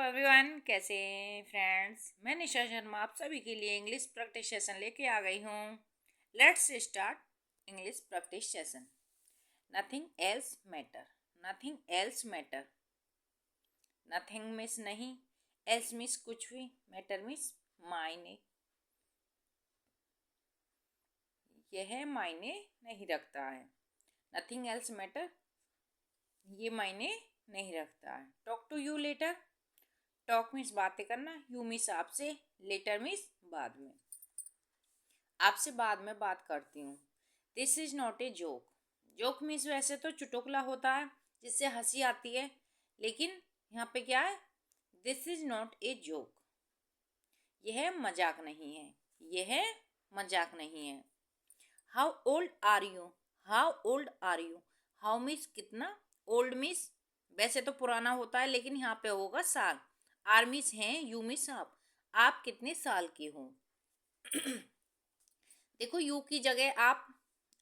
Everyone, कैसे हैं friends. मैं निशा शर्मा आप सभी के लिए इंग्लिश प्रैक्टिस सेशन लेके आ गई हूँ। Let's start English practice session. Nothing else matter, nothing else matter. Nothing miss नहीं, एल्स मिस कुछ भी, मैटर मिस मायने, यह मायने नहीं रखता है। नथिंग एल्स मैटर, ये मायने नहीं रखता है। Talk to you later, talk means बातें करना, यू मीन्स आपसे, लेटर मीन्स बाद में, आपसे बाद में बात करती हूँ। This is not a joke, joke means वैसे तो चुटकुला होता है जिससे हंसी आती है, लेकिन यहाँ पे क्या है, this is not a joke, यह मजाक नहीं है, यह मजाक नहीं है। How old are you, how old are you, how means कितना, ओल्ड मीन्स वैसे तो पुराना होता है लेकिन यहाँ पे होगा साल, आर मीन्स हैं, यू मीन्स आप कितने साल के हो। देखो, यू की जगह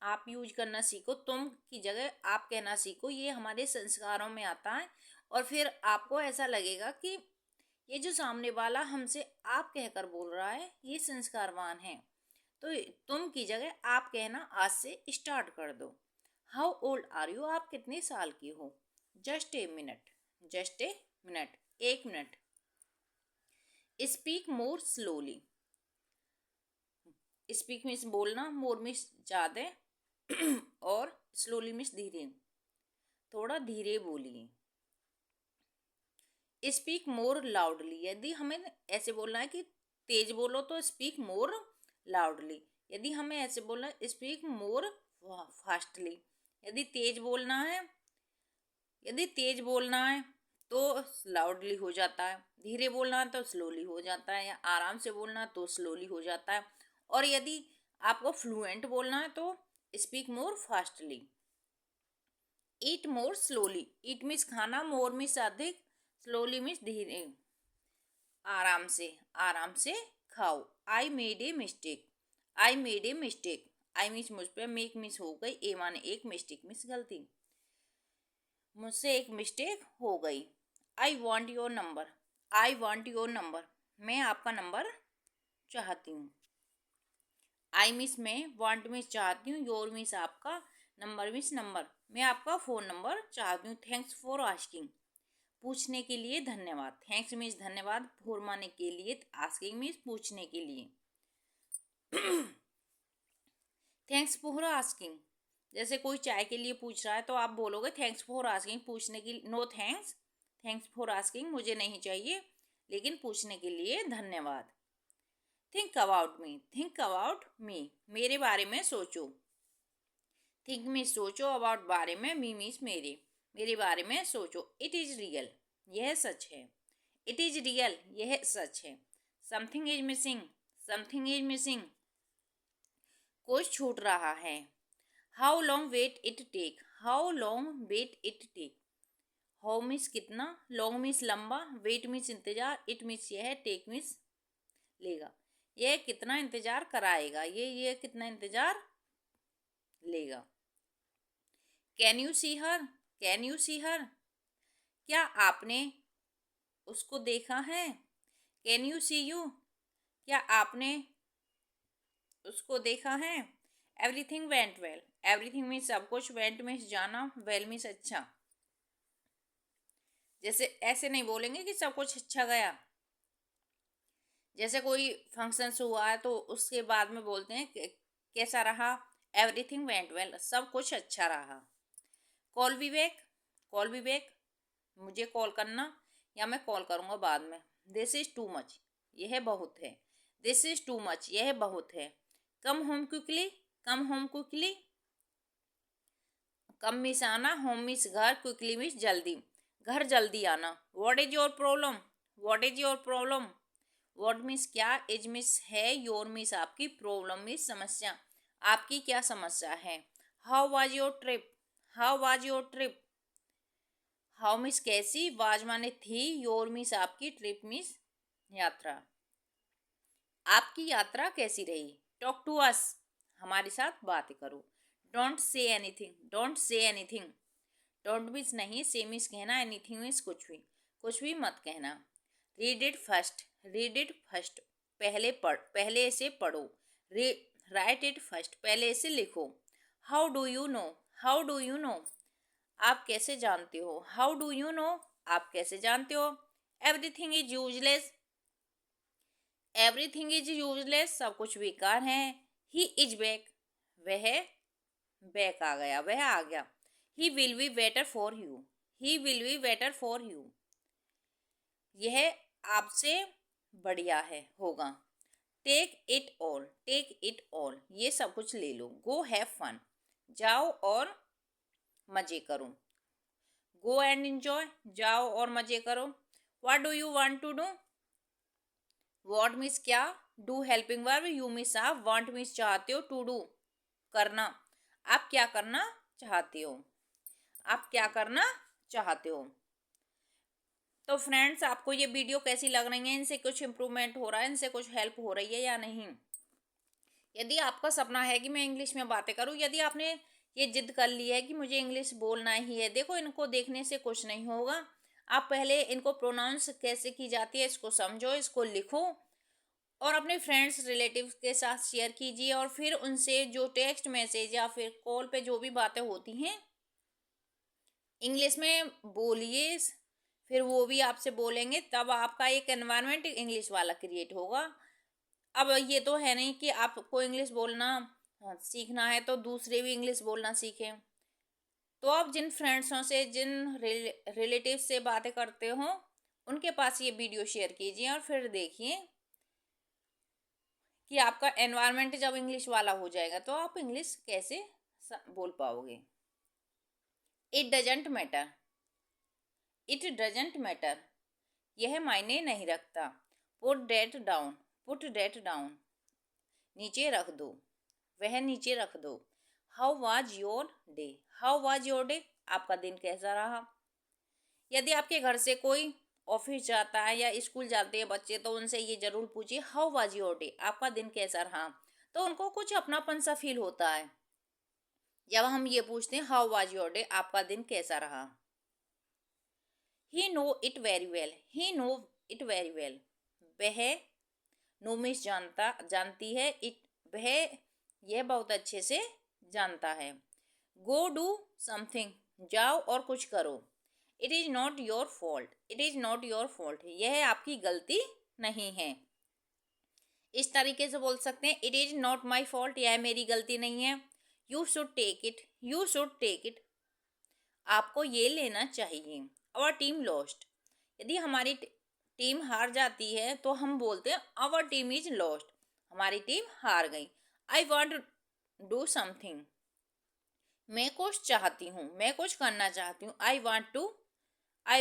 आप यूज करना सीखो, तुम की जगह आप कहना सीखो, ये हमारे संस्कारों में आता है और फिर आपको ऐसा लगेगा कि ये जो सामने वाला हमसे आप कहकर बोल रहा है ये संस्कारवान है। तो तुम की जगह आप कहना आज से स्टार्ट कर दो। हाउ ओल्ड आर यू, आप कितने साल की हो। Just a minute, just a minute, एक मिनट। Speak more slowly, speak means बोलना, मोर मीन्स ज़्यादा और स्लोली मीन्स धीरे, थोड़ा धीरे बोलिए। स्पीक मोर लाउडली, यदि हमें ऐसे बोलना है कि तेज बोलो तो स्पीक मोर लाउडली, यदि हमें ऐसे बोलना है स्पीक मोर फास्टली, यदि तेज बोलना है, यदि तेज बोलना है तो लाउडली हो जाता है, धीरे बोलना है तो स्लोली हो जाता है, या आराम से बोलना तो स्लोली हो जाता है, और यदि आपको फ्लुएंट बोलना है तो स्पीक मोर फास्टली। ईट मोर स्लोली, ईट मीन्स खाना, मोर मीन्स अधिक, स्लोली मीन्स धीरे, आराम से खाओ। I made a mistake, I made a mistake, I means मुझ पे, मेक मीन्स हो गई, ए माने एक, मिस्टेक मीन्स गलती, मुझसे एक मिस्टेक हो गई। आई want your number, I want your number, मैं आपका नंबर चाहती हूँ। आई मिस मैं, वांट मिस चाहती हूँ, योर मिस आपका, नंबर मिस नंबर, मैं आपका फ़ोन नंबर चाहती हूँ। थैंक्स फॉर आस्किंग, पूछने के लिए धन्यवाद, थैंक्स मीन्स धन्यवाद, फॉर माने के लिए, आस्किंग मीन्स पूछने के लिए। थैंक्स फॉर आस्किंग, जैसे कोई चाय के लिए पूछ रहा है तो आप बोलोगे थैंक्स फॉर आस्किंग, पूछने के लिए, no thanks, thanks for asking, मुझे नहीं चाहिए लेकिन पूछने के लिए धन्यवाद। Think about me, think about me, मेरे बारे में सोचो, थिंक में सोचो, अबाउट बारे में, मी मीन्स मेरे, मेरे बारे में सोचो। इट इज़ रियल, यह सच है, इट इज़ रियल, यह सच है। Something is missing, something is missing, कुछ छूट रहा है। How long wait it take, how long wait it take, how means कितना, लॉन्ग मीन्स लंबा, वेट मीन्स इंतजार, इट मीन्स यह, टेक मीन्स लेगा, यह कितना इंतजार कराएगा, ये कितना इंतजार लेगा। Can you see her, can you see her, क्या आपने उसको देखा है। कैन यू सी यू, क्या आपने उसको देखा है। Everything went well, everything means सब कुछ, वेंट मीन्स जाना, वेल मीन्स अच्छा, जैसे ऐसे नहीं बोलेंगे कि सब कुछ अच्छा गया, जैसे कोई फंक्शन हुआ है तो उसके बाद में बोलते हैं कैसा रहा, एवरीथिंग वेंट वेल, सब कुछ अच्छा रहा। Call be back, call be back, मुझे कॉल करना या मैं कॉल करूँगा बाद में। दिस इज़ टू मच, यह बहुत है, दिस इज़ टू मच, यह बहुत है। Come home quickly, come home quickly, come means आना, होम मिस घर, क्विकली मिस जल्दी, घर जल्दी आना। What is your problem, what is your problem, what means क्या, इज मिस है, योर मिस आपकी, प्रॉब्लम मिस समस्या, आपकी क्या समस्या है। How was your trip, how was your trip, how means कैसी, वाज माने थी, योर मिस आपकी, ट्रिप मिस यात्रा, आपकी यात्रा कैसी रही। टॉक टू अस, हमारे साथ बातें करो। Don't say anything, don't say anything, don't means नहीं, से मीन्स कहना, एनीथिंग मीन्स कुछ भी मत कहना। Read it first, read it first, पहले से पढ़ो। राइट इट फर्स्ट, पहले से लिखो। How do you no, how do you no, आप कैसे जानते हो। हाउ डू यू नो, आप कैसे जानते हो। Everything is useless, everything is useless, सब कुछ बेकार है। ही इज बैक, वह बैक आ गया, वह आ गया। He will be better for you, he will be better for you, यह आपसे बढ़िया है, होगा। Take it all, take it all, ये सब कुछ ले लो। गो हैव फन, जाओ और मजे करो। गो एंड एंजॉय, जाओ और मजे करो। What do you want to do, what means क्या, do helping verb, you means आप, वांट मीन्स चाहते हो, टू डू करना, आप क्या करना चाहते हो, आप क्या करना चाहते हो। तो फ्रेंड्स, आपको ये वीडियो कैसी लग रही है, इनसे कुछ इम्प्रूवमेंट हो रहा है, इनसे कुछ हेल्प हो रही है या नहीं। यदि आपका सपना है कि मैं इंग्लिश में बातें करूं, यदि आपने ये जिद कर ली है कि मुझे इंग्लिश बोलना ही है, देखो इनको देखने से कुछ नहीं होगा। आप पहले इनको प्रोनाउंस कैसे की जाती है इसको समझो, इसको लिखो और अपने फ्रेंड्स रिलेटिव्स के साथ शेयर कीजिए, और फिर उनसे जो टेक्स्ट मैसेज या फिर कॉल पे जो भी बातें होती हैं इंग्लिश में बोलिए, फिर वो भी आपसे बोलेंगे, तब आपका एक एनवायरनमेंट इंग्लिश वाला क्रिएट होगा। अब ये तो है नहीं कि आपको इंग्लिश बोलना सीखना है तो दूसरे भी इंग्लिश बोलना सीखें। तो आप जिन फ्रेंड्सों से, जिन रिलेटिव से बातें करते हो, उनके पास ये वीडियो शेयर कीजिए और फिर देखिए कि आपका एनवायरनमेंट जब इंग्लिश वाला हो जाएगा तो आप इंग्लिश कैसे बोल पाओगे। It doesn't matter, it doesn't matter, यह मायने नहीं रखता। Put that down, put that down, नीचे रख दो, वह नीचे रख दो। How was your day, how was your day, आपका दिन कैसा रहा। यदि आपके घर से कोई ऑफिस जाता है या स्कूल जाते हैं बच्चे, तो उनसे ये जरूर पूछिए हाउ वाज योर डे, आपका दिन कैसा रहा। तो उनको कुछ अपनापन सा फील होता है जब हम ये पूछते हैं हाउ वाज योर डे, आपका दिन कैसा रहा। He know it very well, he know it very well, वह, नो मीन्स जानता, जानती है, इट वह यह बहुत अच्छे से जानता है। गो डू समथिंग, जाओ और कुछ करो। It is not your fault, it is not your fault, यह आपकी गलती नहीं है। इस तरीके से बोल सकते हैं, it is not my fault, यह मेरी गलती नहीं है। You should take it, you should take it, आपको ये लेना चाहिए। आवर टीम लॉस्ट, यदि हमारी टीम हार जाती है तो हम बोलते हैं आवर टीम इज लॉस्ट, हमारी टीम हार गई। आई वॉन्ट डू समथिंग, मैं कुछ चाहती हूँ, मैं कुछ करना चाहती हूँ। आई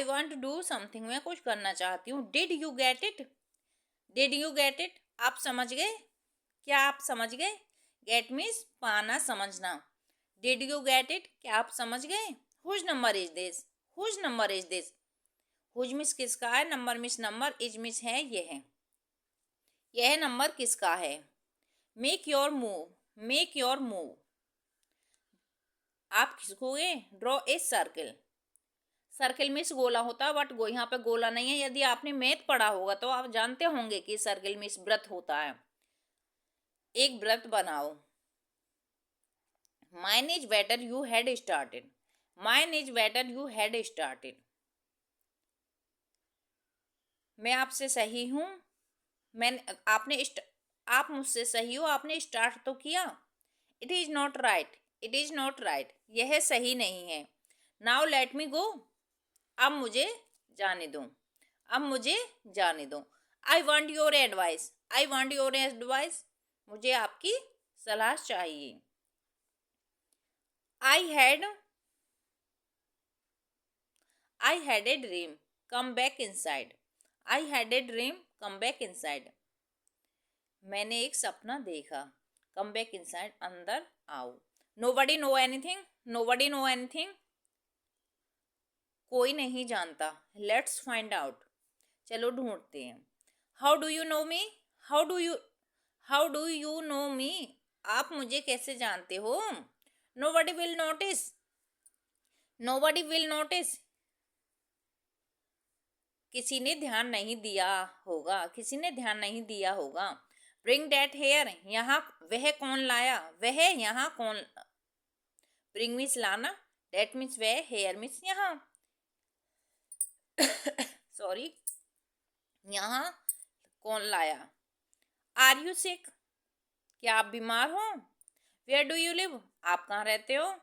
वॉन्ट डू समथिंग, मैं कुछ करना चाहती हूँ। Did you get it, did you get it, आप समझ गए, क्या आप समझ गए। गेट मीन्स पाना, समझना। डिड यू गेट इट, क्या आप समझ गए। Whose number is this, whose number is this, whose means किसका है, number means number, is means है यह नंबर किसका है। Make your move, make your move, आप खिसकोगे। Draw a circle, circle means गोला होता है, बट यहाँ पे गोला नहीं है। यदि आपने मैथ पढ़ा होगा तो आप जानते होंगे कि सर्किल मिस वृत्त होता है। एक वृत्त बनाओ। Mine is better you had started, mine is better you had started, मैं आपसे सही हूँ, आप मुझसे सही हो, आपने स्टार्ट तो किया। It is not right, it is not right, यह सही नहीं है। नाउ लेट मी गो, अब मुझे जाने दो, अब मुझे जाने दो। I want your advice, I want your advice, मुझे आपकी सलाह चाहिए। I had a dream, come back inside, I had a dream, come back inside, मैंने एक सपना देखा। कम बैक इनसाइड, अंदर आओ। Nobody know anything, nobody know anything, कोई नहीं जानता। लेट्स फाइंड आउट, चलो ढूंढते हैं। How do you know me, how do you know me, आप मुझे कैसे जानते हो। Nobody will notice, nobody will notice, किसी ने ध्यान नहीं दिया होगा, किसी ने ध्यान नहीं दिया होगा। ब्रिंग दैट हेयर, यहाँ वह कौन लाया, वह यहाँ कौन। ब्रिंग मीन्स लाना, दैट मीन्स वह, हेयर मीन्स यहाँ, सॉरी, यहाँ कौन लाया। आर यू सिक, क्या आप बीमार हो। वेयर डू यू लिव, आप कहाँ रहते हो।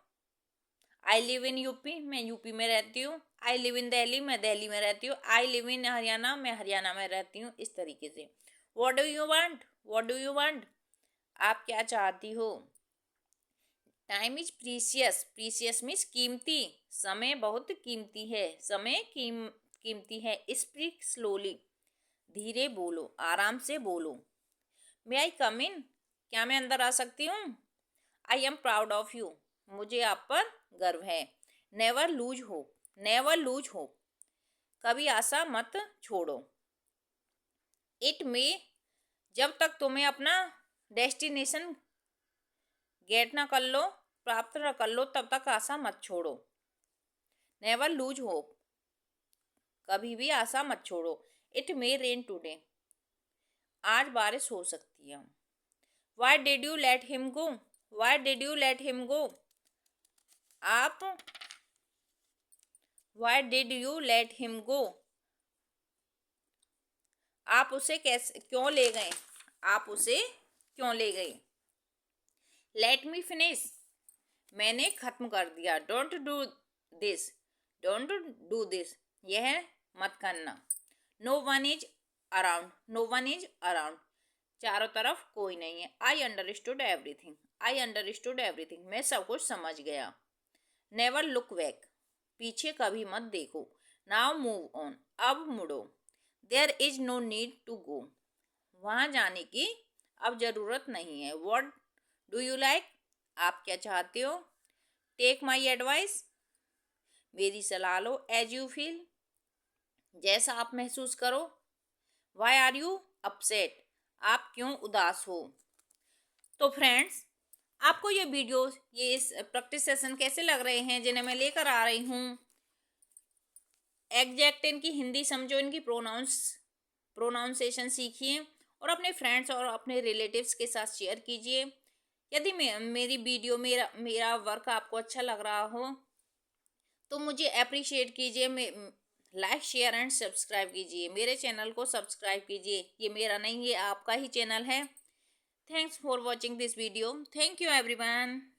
आई लिव इन यूपी, मैं यूपी में रहती हूँ। आई लिव इन दिल्ली, मैं दिल्ली में रहती हूँ। आई लिव इन हरियाणा, मैं हरियाणा में रहती हूँ। इस तरीके से। What do you want, what do you want, आप क्या चाहती हो। Time is precious, precious means कीमती, समय बहुत कीमती है, समय कीमती है। स्पीक स्लोली, धीरे बोलो, आराम से बोलो। मे आई कम इन, क्या मैं अंदर आ सकती हूँ। I am proud of you, मुझे आप पर गर्व है। Never lose hope, never lose hope, कभी आशा मत छोड़ो। इट में, जब तक तुम्हें अपना डेस्टिनेशन गेट ना कर लो, प्राप्त न कर लो, तब तक आशा मत छोड़ो। नेवर लूज होप, कभी भी आशा मत छोड़ो। इट मे रेन टूडे, आज बारिश हो सकती है। Why did you let him go, why did you let him go, आप, why did you let him go, आप उसे कैसे क्यों ले गए, आप उसे क्यों ले गए। लेट मी फिनिश, मैंने खत्म कर दिया। Don't do this, don't do this, यह मत करना। No one is around, no one is around, चारों तरफ कोई नहीं है। I understood everything, I understood everything, मैं सब कुछ समझ गया। नेवर लुक बैक, पीछे कभी मत देखो। नाउ मूव ऑन, अब मुड़ो। There is no need to go, वहाँ जाने की अब जरूरत नहीं है। व्हाट डू यू लाइक, आप क्या चाहते हो। टेक माई एडवाइस, मेरी सलाह लो। एज यू फील, जैसा आप महसूस करो। वाई आर यू अपसेट, आप क्यों उदास हो। तो फ्रेंड्स, आपको ये वीडियो, ये इस प्रैक्टिस सेशन कैसे लग रहे हैं जिन्हें मैं लेकर आ रही हूँ। एग्जैक्ट इनकी हिंदी समझो, इनकी प्रोनाउंसिएशन सीखिए और अपने फ्रेंड्स और अपने रिलेटिव्स के साथ शेयर कीजिए। यदि मेरी वीडियो, मेरा वर्क आपको अच्छा लग रहा हो तो मुझे अप्रिशिएट कीजिए। लाइक शेयर एंड सब्सक्राइब कीजिए, मेरे चैनल को सब्सक्राइब कीजिए। ये मेरा नहीं, ये आपका ही चैनल है। Thanks for watching this video. Thank you everyone.